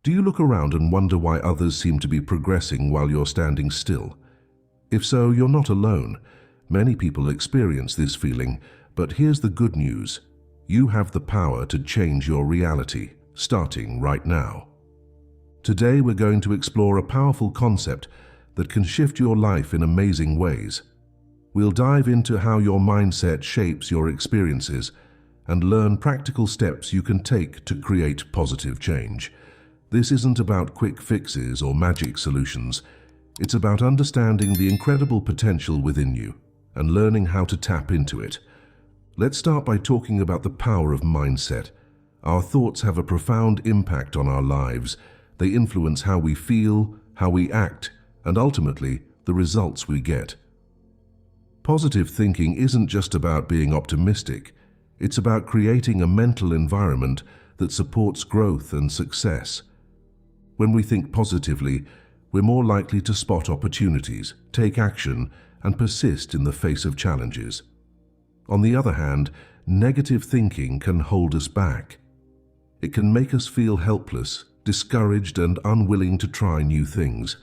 Do you look around and wonder why others seem to be progressing while you're standing still? If so, you're not alone. Many people experience this feeling, but here's the good news. You have the power to change your reality, starting right now. Today we're going to explore a powerful concept that can shift your life in amazing ways. We'll dive into how your mindset shapes your experiences and learn practical steps you can take to create positive change. This isn't about quick fixes or magic solutions. It's about understanding the incredible potential within you and learning how to tap into it. Let's start by talking about the power of mindset. Our thoughts have a profound impact on our lives. They influence how we feel, how we act, and ultimately, the results we get. Positive thinking isn't just about being optimistic. It's about creating a mental environment that supports growth and success. When we think positively, we're more likely to spot opportunities, take action, and persist in the face of challenges. On the other hand, negative thinking can hold us back. It can make us feel helpless, discouraged, and unwilling to try new things.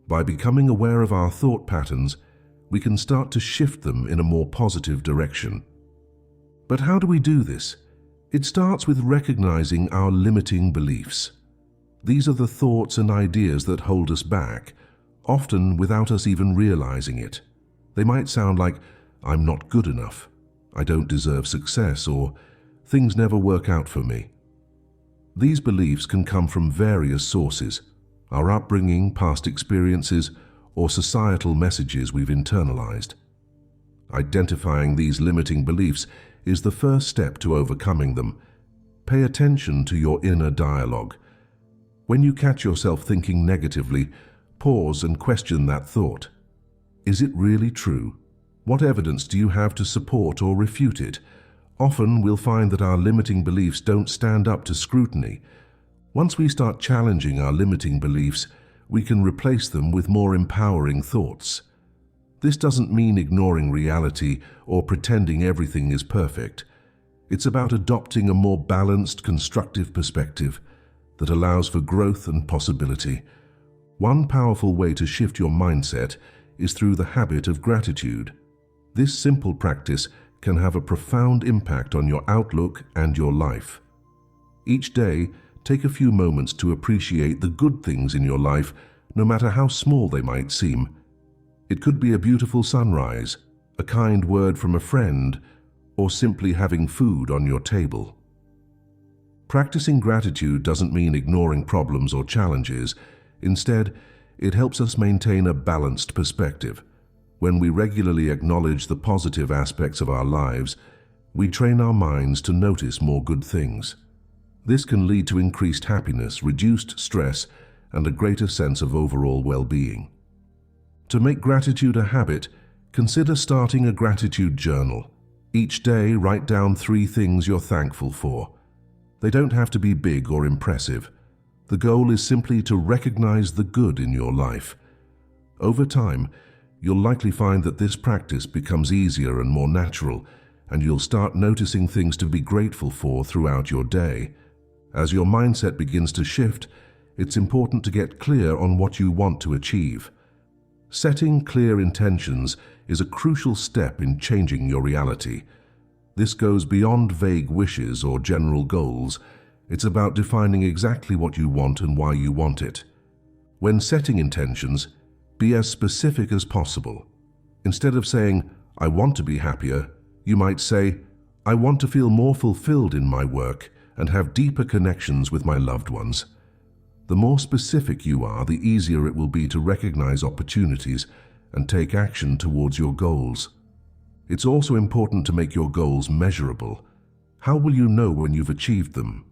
By becoming aware of our thought patterns, we can start to shift them in a more positive direction. But how do we do this? It starts with recognizing our limiting beliefs. These are the thoughts and ideas that hold us back, often without us even realizing it. They might sound like, "I'm not good enough," "I don't deserve success," or "things never work out for me." These beliefs can come from various sources: our upbringing, past experiences, or societal messages we've internalized. Identifying these limiting beliefs is the first step to overcoming them. Pay attention to your inner dialogue. When you catch yourself thinking negatively, pause and question that thought. Is it really true? What evidence do you have to support or refute it? Often we'll find that our limiting beliefs don't stand up to scrutiny. Once we start challenging our limiting beliefs, we can replace them with more empowering thoughts. This doesn't mean ignoring reality or pretending everything is perfect. It's about adopting a more balanced, constructive perspective that allows for growth and possibility. One powerful way to shift your mindset is through the habit of gratitude. This simple practice can have a profound impact on your outlook and your life. Each day, take a few moments to appreciate the good things in your life, no matter how small they might seem. It could be a beautiful sunrise, a kind word from a friend, or simply having food on your table. Practicing gratitude doesn't mean ignoring problems or challenges. Instead, it helps us maintain a balanced perspective. When we regularly acknowledge the positive aspects of our lives, we train our minds to notice more good things. This can lead to increased happiness, reduced stress, and a greater sense of overall well-being. To make gratitude a habit, consider starting a gratitude journal. Each day, write down 3 things you're thankful for. They don't have to be big or impressive. The goal is simply to recognize the good in your life. Over time, you'll likely find that this practice becomes easier and more natural, and you'll start noticing things to be grateful for throughout your day. As your mindset begins to shift, it's important to get clear on what you want to achieve. Setting clear intentions is a crucial step in changing your reality. This goes beyond vague wishes or general goals. It's about defining exactly what you want and why you want it. When setting intentions, be as specific as possible. Instead of saying, "I want to be happier," you might say, "I want to feel more fulfilled in my work and have deeper connections with my loved ones." The more specific you are, the easier it will be to recognize opportunities and take action towards your goals. It's also important to make your goals measurable. How will you know when you've achieved them?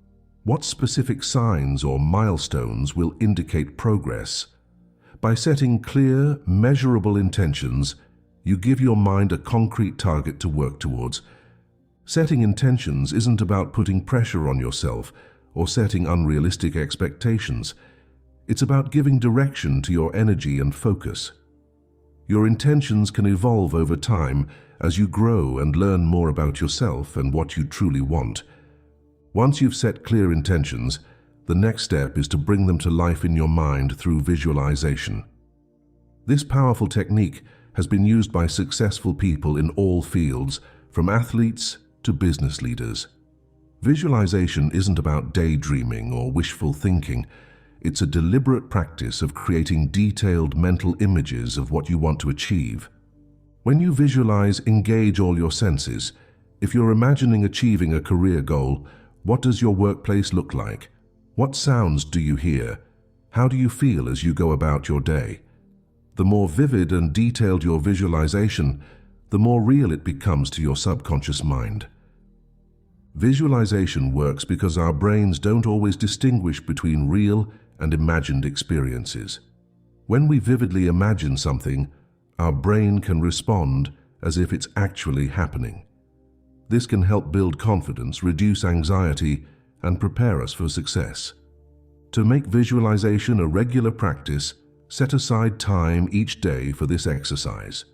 What specific signs or milestones will indicate progress? By setting clear, measurable intentions, you give your mind a concrete target to work towards. Setting intentions isn't about putting pressure on yourself or setting unrealistic expectations. It's about giving direction to your energy and focus. Your intentions can evolve over time as you grow and learn more about yourself and what you truly want. Once you've set clear intentions, The next step is to bring them to life in your mind through visualization. This powerful technique has been used by successful people in all fields, from athletes to business leaders. Visualization isn't about daydreaming or wishful thinking. It's a deliberate practice of creating detailed mental images of what you want to achieve. When you visualize, engage all your senses. If you're imagining achieving a career goal, what does your workplace look like? What sounds do you hear? How do you feel as you go about your day? The more vivid and detailed your visualization, the more real it becomes to your subconscious mind. Visualization works because our brains don't always distinguish between real and imagined experiences. When we vividly imagine something, our brain can respond as if it's actually happening. This can help build confidence, reduce anxiety, and prepare us for success. To make visualization a regular practice, set aside time each day for this exercise.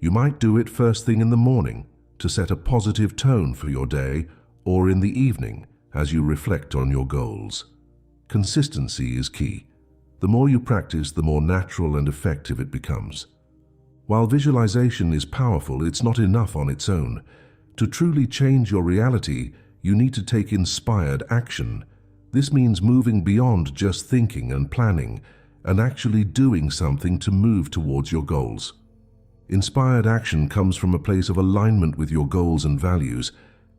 You might do it first thing in the morning to set a positive tone for your day, or in the evening as you reflect on your goals. Consistency is key. The more you practice, the more natural and effective it becomes. While visualization is powerful, it's not enough on its own. To truly change your reality, you need to take inspired action. This means moving beyond just thinking and planning, and actually doing something to move towards your goals. Inspired action comes from a place of alignment with your goals and values.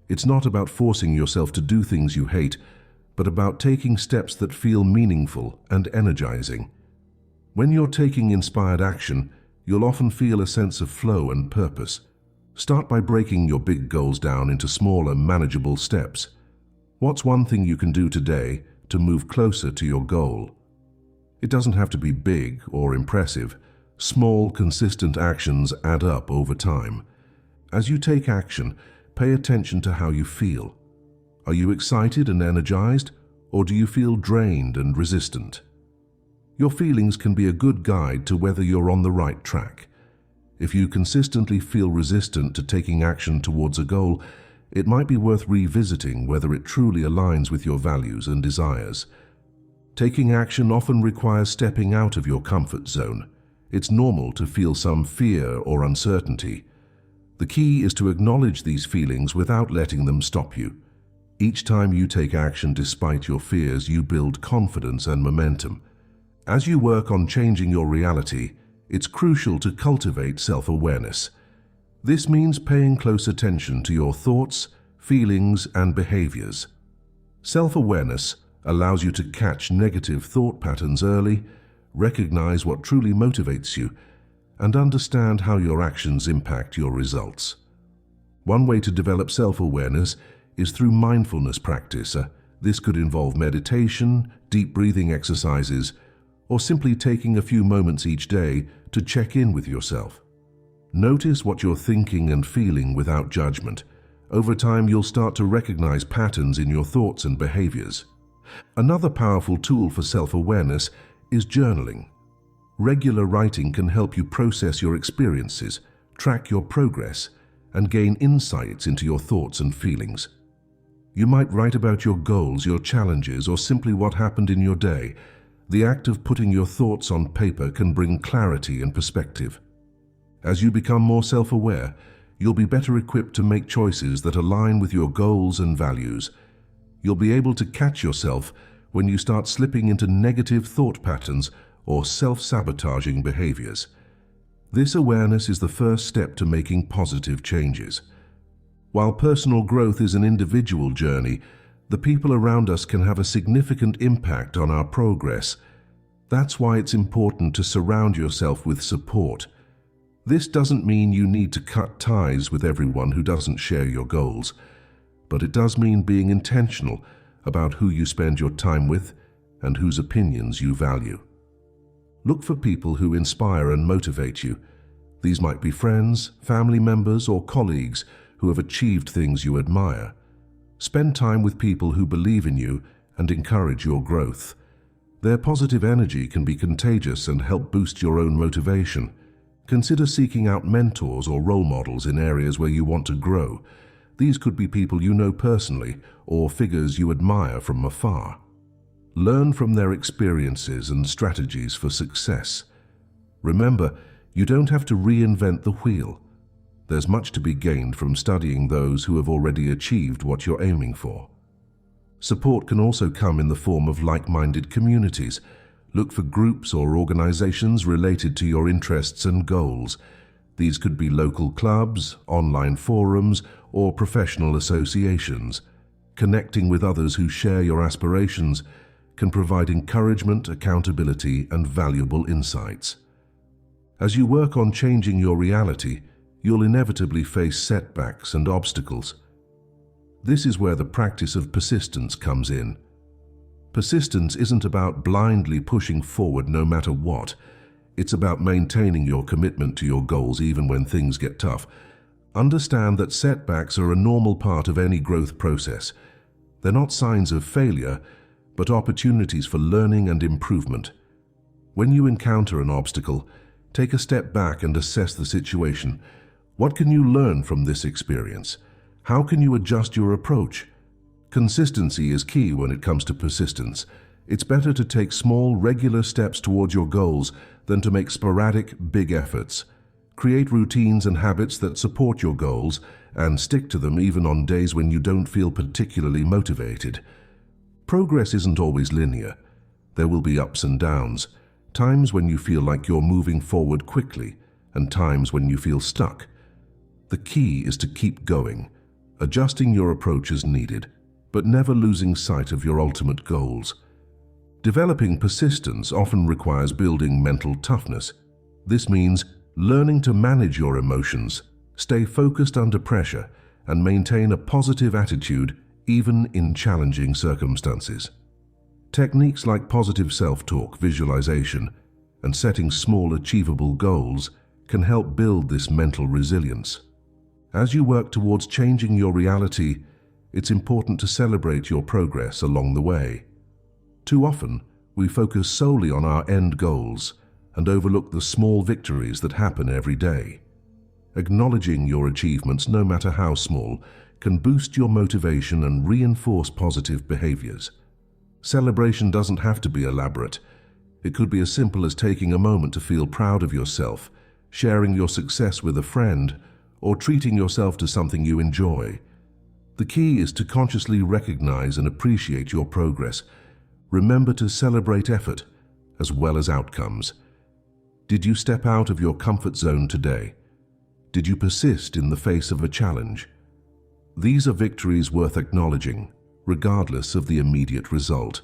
It's not about forcing yourself to do things you hate, but about taking steps that feel meaningful and energizing. When you're taking inspired action, you'll often feel a sense of flow and purpose. Start by breaking your big goals down into smaller, manageable steps. What's one thing you can do today to move closer to your goal? It doesn't have to be big or impressive. Small, consistent actions add up over time. As you take action, pay attention to how you feel. Are you excited and energized, or do you feel drained and resistant? Your feelings can be a good guide to whether you're on the right track. If you consistently feel resistant to taking action towards a goal, it might be worth revisiting whether it truly aligns with your values and desires. Taking action often requires stepping out of your comfort zone. It's normal to feel some fear or uncertainty. The key is to acknowledge these feelings without letting them stop you. Each time you take action despite your fears, you build confidence and momentum. As you work on changing your reality, it's crucial to cultivate self-awareness. This means paying close attention to your thoughts, feelings, and behaviors. Self-awareness allows you to catch negative thought patterns early, recognize what truly motivates you, and understand how your actions impact your results. One way to develop self-awareness is through mindfulness practice. This could involve meditation, deep breathing exercises, or simply taking a few moments each day to check in with yourself. Notice what you're thinking and feeling without judgment. Over time, you'll start to recognize patterns in your thoughts and behaviors. Another powerful tool for self-awareness is journaling. Regular writing can help you process your experiences, track your progress, and gain insights into your thoughts and feelings. You might write about your goals, your challenges, or simply what happened in your day. The act of putting your thoughts on paper can bring clarity and perspective. As you become more self-aware, you'll be better equipped to make choices that align with your goals and values. You'll be able to catch yourself when you start slipping into negative thought patterns or self-sabotaging behaviors. This awareness is the first step to making positive changes. While personal growth is an individual journey, the people around us can have a significant impact on our progress. That's why it's important to surround yourself with support. This doesn't mean you need to cut ties with everyone who doesn't share your goals, but it does mean being intentional about who you spend your time with and whose opinions you value. Look for people who inspire and motivate you. These might be friends, family members, or colleagues who have achieved things you admire. Spend time with people who believe in you and encourage your growth. Their positive energy can be contagious and help boost your own motivation. Consider seeking out mentors or role models in areas where you want to grow. These could be people you know personally or figures you admire from afar. Learn from their experiences and strategies for success. Remember, you don't have to reinvent the wheel. There's much to be gained from studying those who have already achieved what you're aiming for. Support can also come in the form of like-minded communities. Look for groups or organizations related to your interests and goals. These could be local clubs, online forums, or professional associations. Connecting with others who share your aspirations can provide encouragement, accountability, and valuable insights. As you work on changing your reality, you'll inevitably face setbacks and obstacles. This is where the practice of persistence comes in. Persistence isn't about blindly pushing forward no matter what. It's about maintaining your commitment to your goals even when things get tough. Understand that setbacks are a normal part of any growth process. They're not signs of failure, but opportunities for learning and improvement. When you encounter an obstacle, take a step back and assess the situation. What can you learn from this experience? How can you adjust your approach? Consistency is key when it comes to persistence. It's better to take small, regular steps towards your goals than to make sporadic, big efforts. Create routines and habits that support your goals and stick to them even on days when you don't feel particularly motivated. Progress isn't always linear. There will be ups and downs, times when you feel like you're moving forward quickly, and times when you feel stuck. The key is to keep going, adjusting your approach as needed, but never losing sight of your ultimate goals. Developing persistence often requires building mental toughness. This means learning to manage your emotions, stay focused under pressure, and maintain a positive attitude even in challenging circumstances. Techniques like positive self-talk, visualization, and setting small achievable goals can help build this mental resilience. As you work towards changing your reality, it's important to celebrate your progress along the way. Too often, we focus solely on our end goals and overlook the small victories that happen every day. Acknowledging your achievements, no matter how small, can boost your motivation and reinforce positive behaviors. Celebration doesn't have to be elaborate. It could be as simple as taking a moment to feel proud of yourself, sharing your success with a friend, or treating yourself to something you enjoy. The key is to consciously recognize and appreciate your progress. Remember to celebrate effort as well as outcomes. Did you step out of your comfort zone today? Did you persist in the face of a challenge? These are victories worth acknowledging, regardless of the immediate result.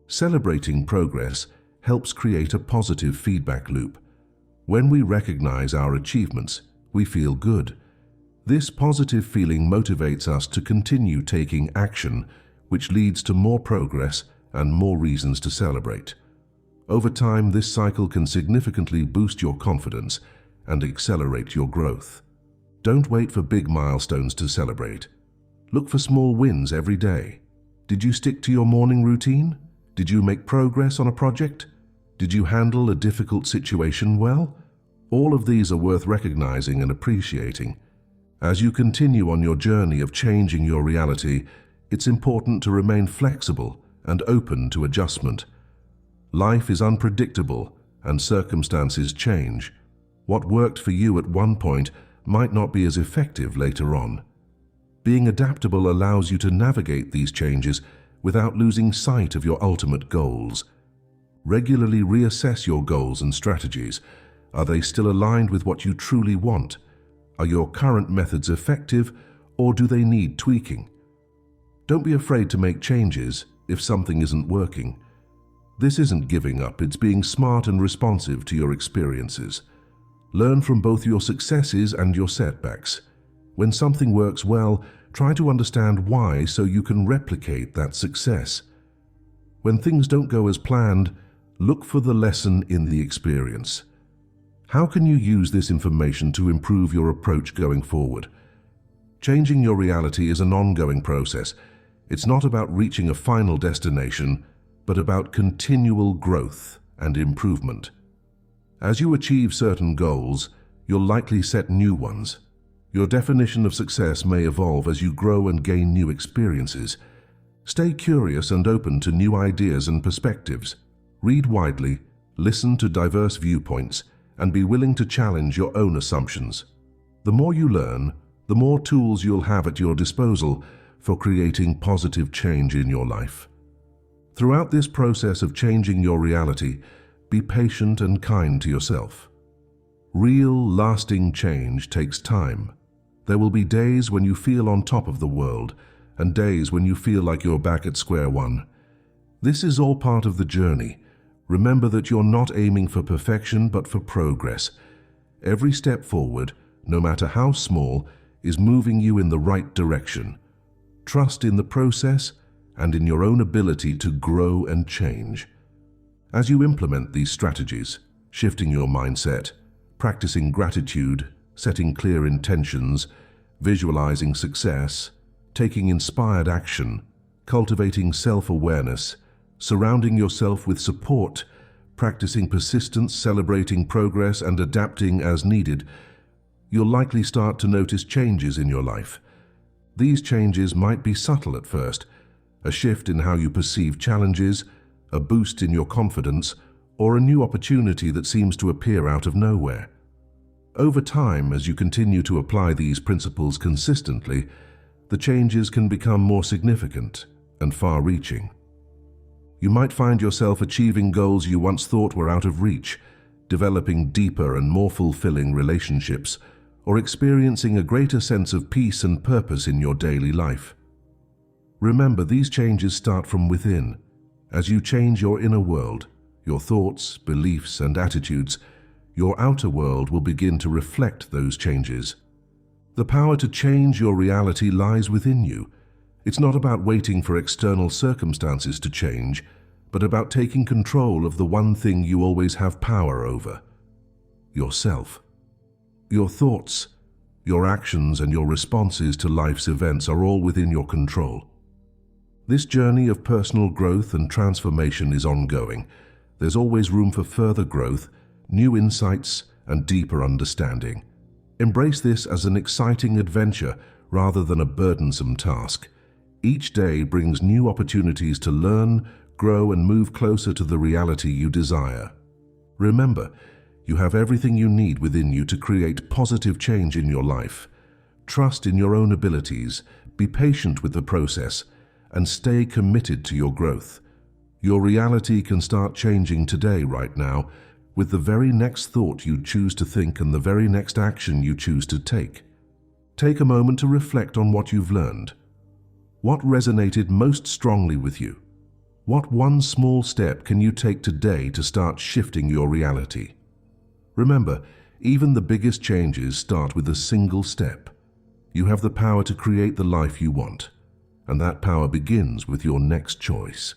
Celebrating progress helps create a positive feedback loop. When we recognize our achievements, we feel good. This positive feeling motivates us to continue taking action, which leads to more progress and more reasons to celebrate. Over time, this cycle can significantly boost your confidence and accelerate your growth. Don't wait for big milestones to celebrate. Look for small wins every day. Did you stick to your morning routine? Did you make progress on a project? Did you handle a difficult situation well? All of these are worth recognizing and appreciating. As you continue on your journey of changing your reality, it's important to remain flexible and open to adjustment. Life is unpredictable and circumstances change. What worked for you at one point might not be as effective later on. Being adaptable allows you to navigate these changes without losing sight of your ultimate goals. Regularly reassess your goals and strategies. Are they still aligned with what you truly want? Are your current methods effective, or do they need tweaking? Don't be afraid to make changes if something isn't working. This isn't giving up, it's being smart and responsive to your experiences. Learn from both your successes and your setbacks. When something works well, try to understand why so you can replicate that success. When things don't go as planned, look for the lesson in the experience. How can you use this information to improve your approach going forward? Changing your reality is an ongoing process. It's not about reaching a final destination, but about continual growth and improvement. As you achieve certain goals, you'll likely set new ones. Your definition of success may evolve as you grow and gain new experiences. Stay curious and open to new ideas and perspectives. Read widely, listen to diverse viewpoints, and be willing to challenge your own assumptions. The more you learn, the more tools you'll have at your disposal for creating positive change in your life. Throughout this process of changing your reality, be patient and kind to yourself. Real, lasting change takes time. There will be days when you feel on top of the world, and days when you feel like you're back at square one. This is all part of the journey. Remember that you're not aiming for perfection, but for progress. Every step forward, no matter how small, is moving you in the right direction. Trust in the process and in your own ability to grow and change. As you implement these strategies, shifting your mindset, practicing gratitude, setting clear intentions, visualizing success, taking inspired action, cultivating self-awareness, surrounding yourself with support, practicing persistence, celebrating progress, and adapting as needed, you'll likely start to notice changes in your life. These changes might be subtle at first, a shift in how you perceive challenges, a boost in your confidence, or a new opportunity that seems to appear out of nowhere. Over time, as you continue to apply these principles consistently, the changes can become more significant and far-reaching. You might find yourself achieving goals you once thought were out of reach, developing deeper and more fulfilling relationships, or experiencing a greater sense of peace and purpose in your daily life. Remember, these changes start from within. As you change your inner world, your thoughts, beliefs, and attitudes, your outer world will begin to reflect those changes. The power to change your reality lies within you. It's not about waiting for external circumstances to change, but about taking control of the one thing you always have power over: yourself. Your thoughts, your actions, and your responses to life's events are all within your control. This journey of personal growth and transformation is ongoing. There's always room for further growth, new insights, and deeper understanding. Embrace this as an exciting adventure rather than a burdensome task. Each day brings new opportunities to learn, grow, and move closer to the reality you desire. Remember, you have everything you need within you to create positive change in your life. Trust in your own abilities, be patient with the process, and stay committed to your growth. Your reality can start changing today, right now, with the very next thought you choose to think and the very next action you choose to take. Take a moment to reflect on what you've learned. What resonated most strongly with you? What one small step can you take today to start shifting your reality? Remember, even the biggest changes start with a single step. You have the power to create the life you want, and that power begins with your next choice.